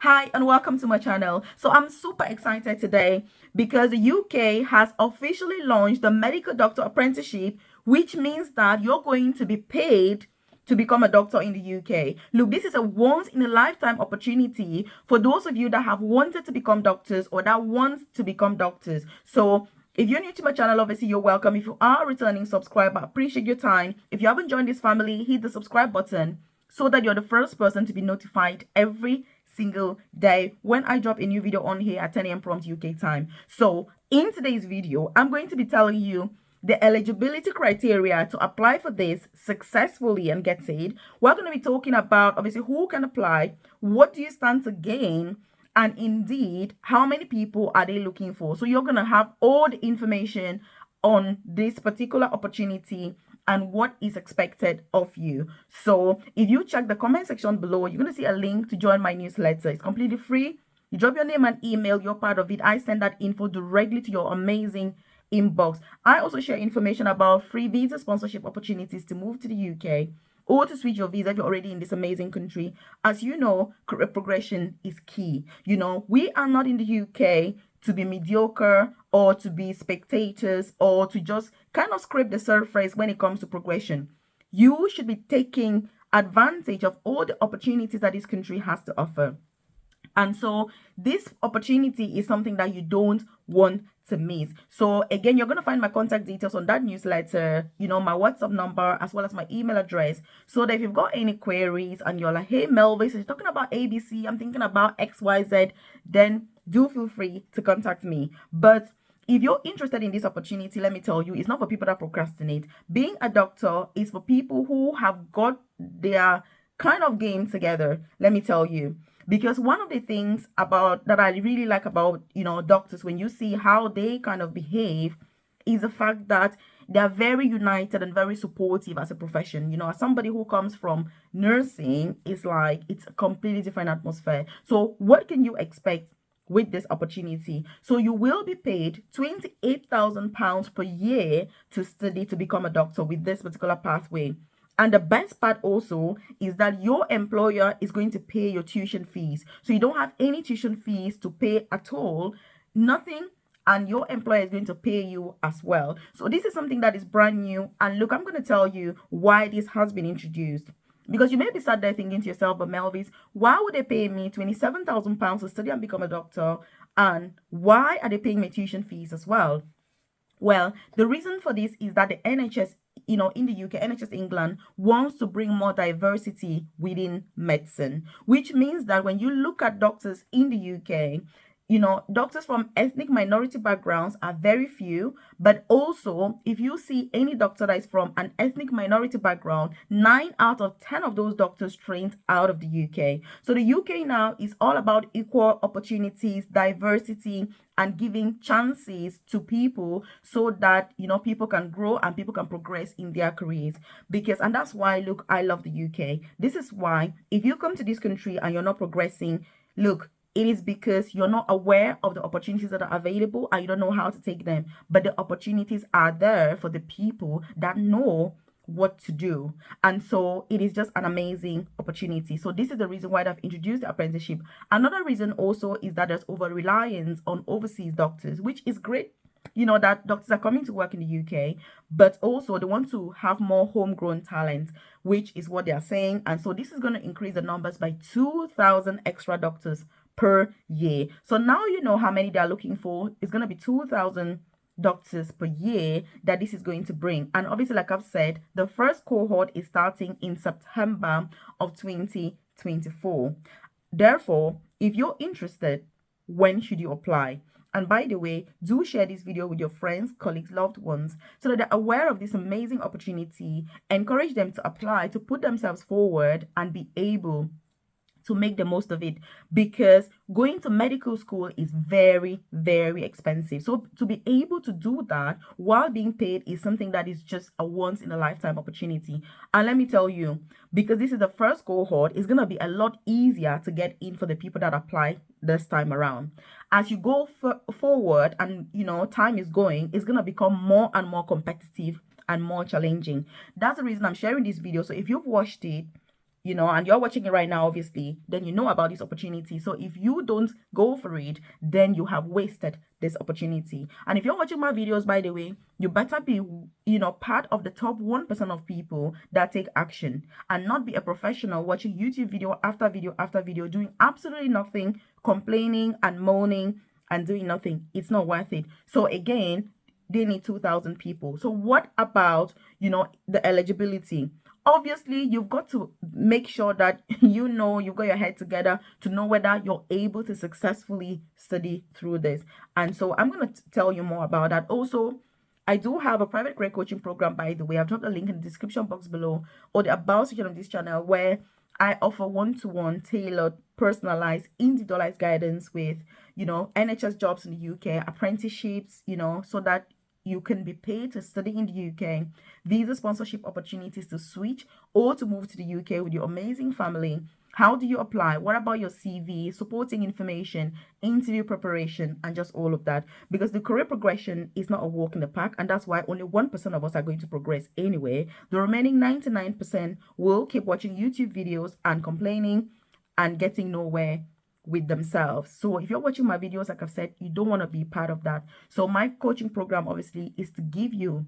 Hi and welcome to my channel. So I'm super excited today because the UK has officially launched the medical doctor apprenticeship, which means that you're going to be paid to become a doctor in the UK. Look, this is a once in a lifetime opportunity for those of you that have wanted to become doctors or that want to become doctors. So if you're new to my channel, obviously you're welcome. If you are a returning subscriber, I appreciate your time. If you haven't joined this family, hit the subscribe button so that you're the first person to be notified every single day when I drop a new video on here at 10 a.m. prompt UK time. So in today's video, I'm going to be telling you the eligibility criteria to apply for this successfully and get paid. We're going to be talking about obviously who can apply, what do you stand to gain, and indeed how many people are they looking for. So you're going to have all the information on this particular opportunity and what is expected of you. So if you check the comment section below, you're going to see a link to join my newsletter. It's completely free. You drop your name and email, you're part of it. I send that info directly to your amazing inbox. I also share information about free visa sponsorship opportunities to move to the UK or to switch your visa if you're already in this amazing country. As you know, career progression is key. We are not in the UK to be mediocre or to be spectators or to just kind of scrape the surface when it comes to progression. You should be taking advantage of all the opportunities that this country has to offer. And so this opportunity is something that you don't want to miss. So again, you're going to find my contact details on that newsletter, my WhatsApp number, as well as my email address. So that if you've got any queries and you're like, hey, Melvis, you're talking about ABC, I'm thinking about XYZ, then do feel free to contact me. But if you're interested in this opportunity, let me tell you, it's not for people that procrastinate. Being a doctor is for people who have got their kind of game together, let me tell you. Because one of the things about that I really like about doctors, when you see how they kind of behave, is the fact that they're very united and very supportive as a profession. As somebody who comes from nursing, it's a completely different atmosphere. So what can you expect with this opportunity? So you will be paid £28,000 per year to study to become a doctor with this particular pathway. And the best part also is that your employer is going to pay your tuition fees. So you don't have any tuition fees to pay at all, nothing. And your employer is going to pay you as well. So this is something that is brand new. And look, I'm going to tell you why this has been introduced. Because you may be sat there thinking to yourself, but Melvis, why would they pay me £27,000 to study and become a doctor? And why are they paying my tuition fees as well? Well, the reason for this is that the NHS, in the UK, NHS England wants to bring more diversity within medicine, which means that when you look at doctors in the UK, doctors from ethnic minority backgrounds are very few, but also if you see any doctor that is from an ethnic minority background, 9 out of 10 of those doctors trained out of the UK. So the UK now is all about equal opportunities, diversity, and giving chances to people so that people can grow and people can progress in their careers. And that's why, look, I love the UK. This is why if you come to this country and you're not progressing, look, it is because you're not aware of the opportunities that are available and you don't know how to take them. But the opportunities are there for the people that know what to do. And so it is just an amazing opportunity. So this is the reason why they've introduced the apprenticeship. Another reason also is that there's over reliance on overseas doctors, which is great. That doctors are coming to work in the UK, but also they want to have more homegrown talent, which is what they are saying. And so this is going to increase the numbers by 2,000 extra doctors per year. So now you know how many they are looking for. It's going to be 2,000 doctors per year that this is going to bring. And obviously, like I've said, the first cohort is starting in September of 2024. Therefore, if you're interested, when should you apply? And by the way, do share this video with your friends, colleagues, loved ones, so that they're aware of this amazing opportunity. Encourage them to apply, to put themselves forward and be able to make the most of it, because going to medical school is very, very expensive. So to be able to do that while being paid is something that is just a once in a lifetime opportunity. And let me tell you, because this is the first cohort, it's going to be a lot easier to get in for the people that apply this time around. As you go forward and time is going, it's going to become more and more competitive and more challenging. That's the reason I'm sharing this video. So if you've watched it, and you're watching it right now, obviously, then you know about this opportunity. So if you don't go for it, then you have wasted this opportunity. And if you're watching my videos, by the way, you better be, part of the top 1% of people that take action, and not be a professional watching YouTube video after video after video, doing absolutely nothing, complaining and moaning and doing nothing. It's not worth it. So again, they need 2,000 people. So what about, the eligibility? Obviously, you've got to make sure that you've got your head together to know whether you're able to successfully study through this. And so I'm going to tell you more about that. Also, I do have a private career coaching program, by the way. I've dropped a link in the description box below, or the about section of this channel, where I offer one-to-one, tailored, personalized, individualized guidance with, NHS jobs in the UK, apprenticeships, so that you can be paid to study in the UK, visa sponsorship opportunities to switch or to move to the UK with your amazing family. How do you apply? What about your CV, supporting information, interview preparation, and just all of that? Because the career progression is not a walk in the park, and that's why only 1% of us are going to progress anyway. The remaining 99% will keep watching YouTube videos and complaining and getting nowhere with themselves. So if you're watching my videos, like I've said, you don't want to be part of that. So my coaching program obviously is to give you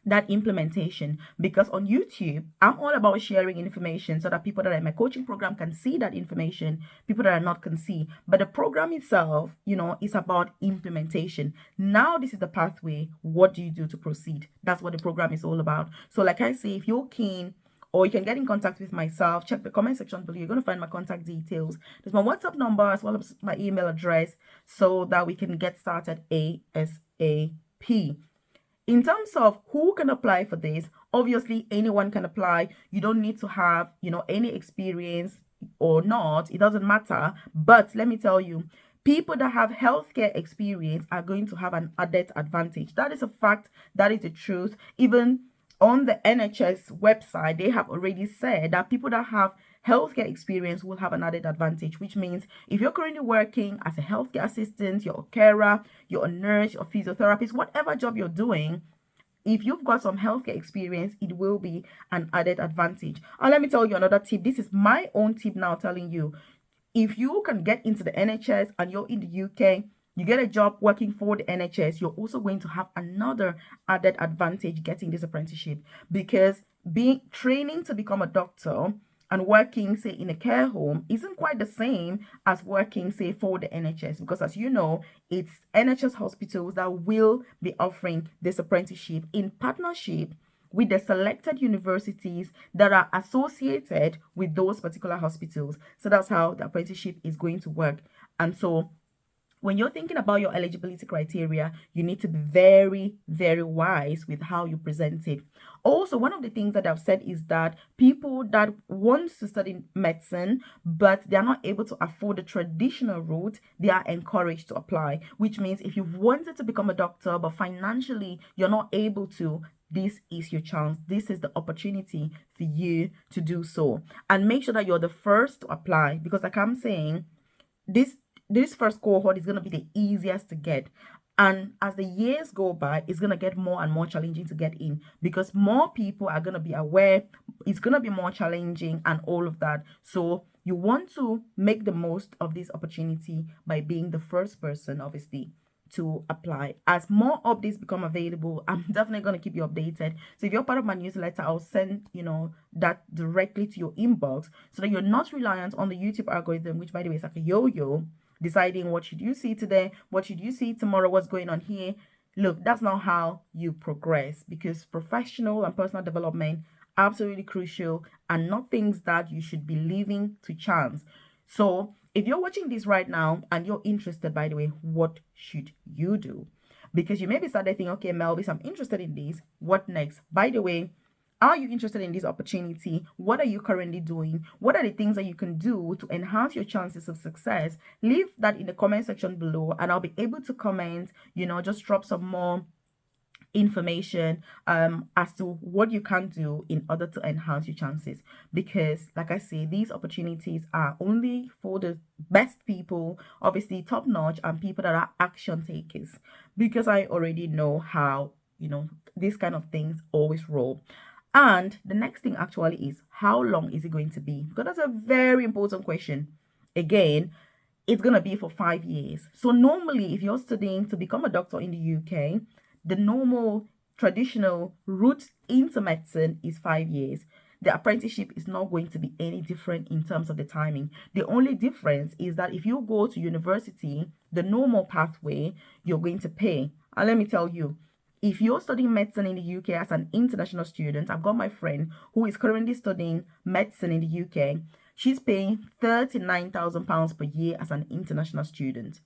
that implementation, because on YouTube I'm all about sharing information so that people that are in my coaching program can see that information, people that are not can see. But the program itself, is about implementation. Now this is the pathway. What do you do to proceed? That's what the program is all about. So like I say, if you're keen, or you can get in contact with myself, check the comment section below. You're going to find my contact details. There's my WhatsApp number as well as my email address, so that we can get started ASAP. In terms of who can apply for this, obviously anyone can apply. You don't need to have, any experience or not. It doesn't matter. But let me tell you, people that have healthcare experience are going to have an added advantage. That is a fact. That is the truth. Even on the NHS website, they have already said that people that have healthcare experience will have an added advantage, which means if you're currently working as a healthcare assistant, you're a carer, you're a nurse, you're a physiotherapist, whatever job you're doing, if you've got some healthcare experience, it will be an added advantage. And let me tell you another tip. This is my own tip now, telling you, if you can get into the NHS and you're in the UK, you get a job working for the NHS, you're also going to have another added advantage getting this apprenticeship, because being training to become a doctor and working, say, in a care home isn't quite the same as working, say, for the NHS, because as you know, it's NHS hospitals that will be offering this apprenticeship in partnership with the selected universities that are associated with those particular hospitals. So that's how the apprenticeship is going to work. And so when you're thinking about your eligibility criteria, you need to be very, very wise with how you present it. Also, one of the things that I've said is that people that want to study medicine, but they're not able to afford the traditional route, they are encouraged to apply, which means if you've wanted to become a doctor, but financially you're not able to, this is your chance. This is the opportunity for you to do so. And make sure that you're the first to apply, because like I'm saying, this first cohort is going to be the easiest to get, and as the years go by, it's going to get more and more challenging to get in, because more people are going to be aware, it's going to be more challenging and all of that. So you want to make the most of this opportunity by being the first person, obviously, to apply. As more updates become available, I'm definitely going to keep you updated. So if you're part of my newsletter, I'll send that directly to your inbox, so that you're not reliant on the YouTube algorithm, which by the way is like a yo-yo, deciding what should you see today, what should you see tomorrow, what's going on here. Look, that's not how you progress, because professional and personal development absolutely crucial, and not things that you should be leaving to chance. So if you're watching this right now and you're interested, by the way, what should you do? Because you may be started thinking, okay, Melvis, I'm interested in this. What next? By the way, are you interested in this opportunity? What are you currently doing? What are the things that you can do to enhance your chances of success? Leave that in the comment section below, and I'll be able to comment, just drop some more information as to what you can do in order to enhance your chances. Because like I say, these opportunities are only for the best people, obviously top notch, and people that are action takers, because I already know how these kind of things always roll. And the next thing actually is, how long is it going to be? Because that's a very important question. Again, it's going to be for 5 years. So normally, if you're studying to become a doctor in the UK, the normal traditional route into medicine is 5 years. The apprenticeship is not going to be any different in terms of the timing. The only difference is that if you go to university, the normal pathway, you're going to pay. And let me tell you, if you're studying medicine in the UK as an international student, I've got my friend who is currently studying medicine in the UK. She's paying £39,000 per year as an international student.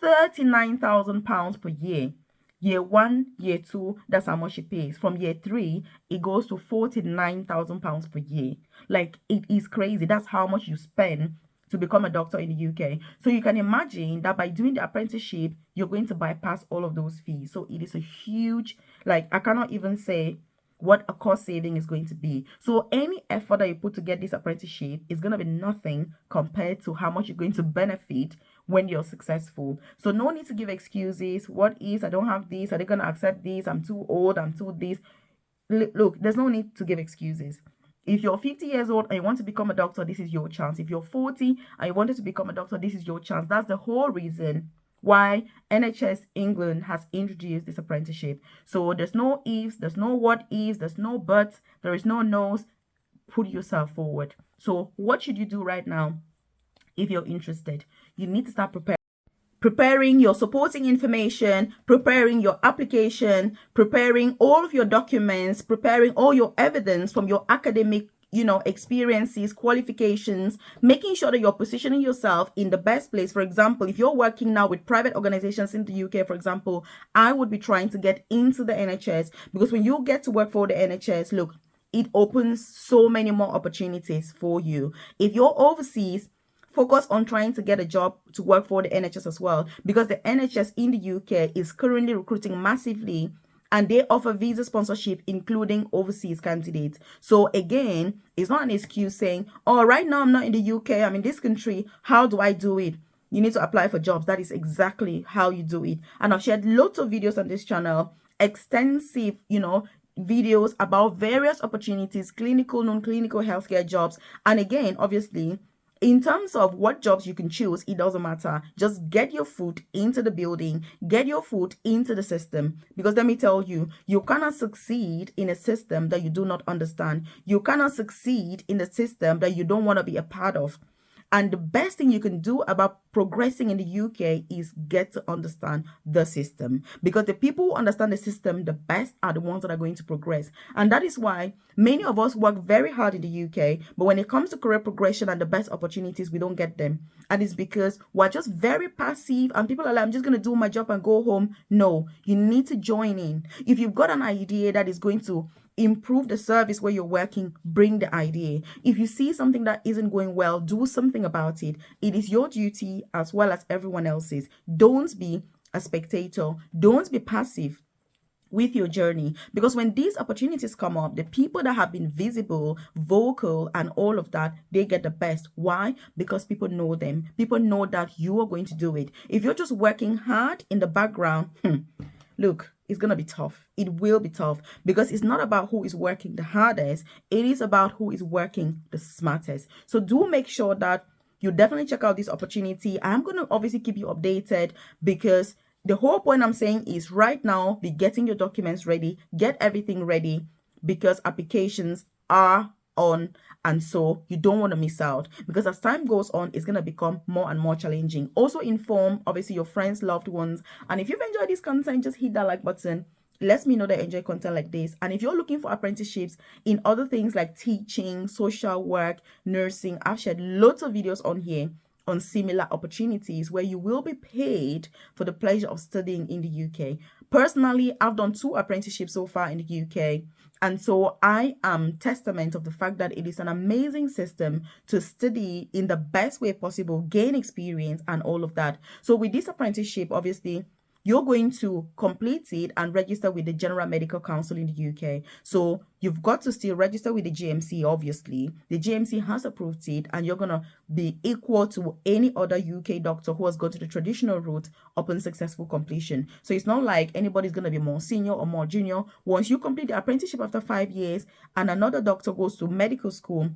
£39,000 per year. Year one, year two, that's how much she pays. From year three, it goes to £49,000 per year. Like, it is crazy. That's how much you spend to become a doctor in the UK. So you can imagine that by doing the apprenticeship, you're going to bypass all of those fees. So it is a huge, like, I cannot even say what a cost saving is going to be. So any effort that you put to get this apprenticeship is going to be nothing compared to how much you're going to benefit when you're successful. So no need to give excuses. What is, I don't have this, are they going to accept this, I'm too old, I'm too this. Look, there's no need to give excuses. If you're 50 years old and you want to become a doctor, this is your chance. If you're 40 and you wanted to become a doctor, this is your chance. That's the whole reason why NHS England has introduced this apprenticeship. So there's no ifs, there's no what ifs, there's no buts, there is no no's. Put yourself forward. So what should you do right now if you're interested? You need to start preparing your supporting information, preparing your application, preparing all of your documents, preparing all your evidence from your academic experiences, qualifications, making sure that you're positioning yourself in the best place. For example, if you're working now with private organizations in the UK, for example, I would be trying to get into the NHS, because when you get to work for the NHS, look, it opens so many more opportunities for you. If you're overseas, focus on trying to get a job to work for the NHS as well, because the NHS in the UK is currently recruiting massively, and they offer visa sponsorship, including overseas candidates. So again, it's not an excuse saying, oh, right now I'm not in the UK, I'm in this country, how do I do it? You need to apply for jobs. That is exactly how you do it. And I've shared lots of videos on this channel, extensive, videos about various opportunities, clinical, non-clinical healthcare jobs. And again, obviously, in terms of what jobs you can choose, it doesn't matter. Just get your foot into the building, get your foot into the system. Because let me tell you, you cannot succeed in a system that you do not understand. You cannot succeed in a system that you don't want to be a part of. And the best thing you can do about progressing in the UK is get to understand the system. Because the people who understand the system the best are the ones that are going to progress. And that is why many of us work very hard in the UK, but when it comes to career progression and the best opportunities, we don't get them. And it's because we're just very passive, and people are like, I'm just going to do my job and go home. No, you need to join in. If you've got an idea that is going to improve the service where you're working, bring the idea. If you see something that isn't going well, do something about it. It is your duty as well as everyone else's. Don't be a spectator. Don't be passive with your journey, because when these opportunities come up, the people that have been visible, vocal, and all of that, they get the best. Why? Because people know them. People know that you are going to do it. If you're just working hard in the background, look, it's going to be tough. It will be tough, because it's not about who is working the hardest. It is about who is working the smartest. So do make sure that you definitely check out this opportunity. I'm going to obviously keep you updated, because the whole point I'm saying is right now, be getting your documents ready, get everything ready, because applications are on, and so you don't want to miss out, because as time goes on, it's going to become more and more challenging. Also inform obviously your friends, loved ones, and if you've enjoyed this content, just hit that like button. Let me know that you enjoy content like this. And if you're looking for apprenticeships in other things like teaching, social work, nursing, I've shared lots of videos on here on similar opportunities where you will be paid for the pleasure of studying in the UK. Personally, I've done 2 apprenticeships so far in the UK. And so I am testament of the fact that it is an amazing system to study in the best way possible, gain experience and all of that. So with this apprenticeship, obviously, you're going to complete it and register with the General Medical Council in the UK. So you've got to still register with the GMC, obviously. The GMC has approved it, and you're going to be equal to any other UK doctor who has gone to the traditional route upon successful completion. So it's not like anybody's going to be more senior or more junior. Once you complete the apprenticeship after 5 years and another doctor goes to medical school,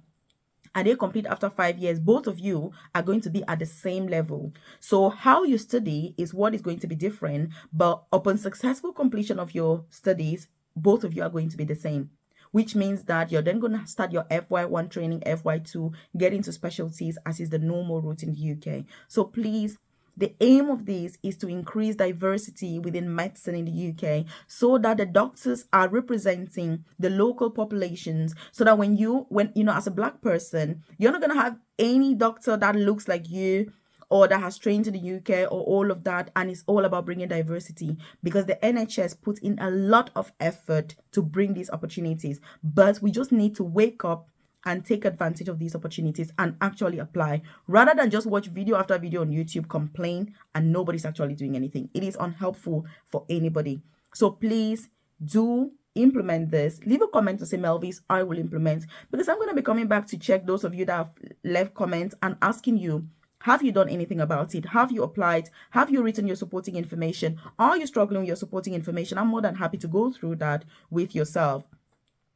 and they complete after 5 years, both of you are going to be at the same level. So how you study is what is going to be different, but upon successful completion of your studies, both of you are going to be the same, which means that you're then going to start your FY1 training, FY2, get into specialties as is the normal route in the UK. So please, the aim of this is to increase diversity within medicine in the UK so that the doctors are representing the local populations, so that when you know, as a Black person, you're not going to have any doctor that looks like you or that has trained in the UK or all of that. And it's all about bringing diversity, because the NHS puts in a lot of effort to bring these opportunities, but we just need to wake up and take advantage of these opportunities and actually apply, rather than just watch video after video on YouTube, complain, and nobody's actually doing anything. It is unhelpful for anybody. So please do implement this. Leave a comment to say, Melvis, I will implement, because I'm going to be coming back to check those of you that have left comments and asking you, have you done anything about it? Have you applied? Have you written your supporting information? Are you struggling with your supporting information? I'm more than happy to go through that with yourself.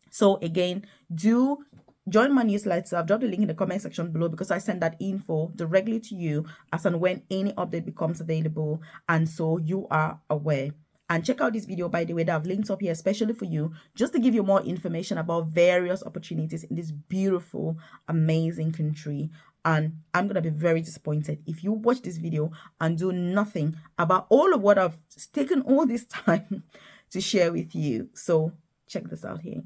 So again, do join my newsletter. I've dropped the link in the comment section below, because I send that info directly to you as and when any update becomes available, and so you are aware. And check out this video, by the way, that I've linked up here especially for you, just to give you more information about various opportunities in this beautiful, amazing country. And I'm going to be very disappointed if you watch this video and do nothing about all of what I've taken all this time to share with you. So check this out here.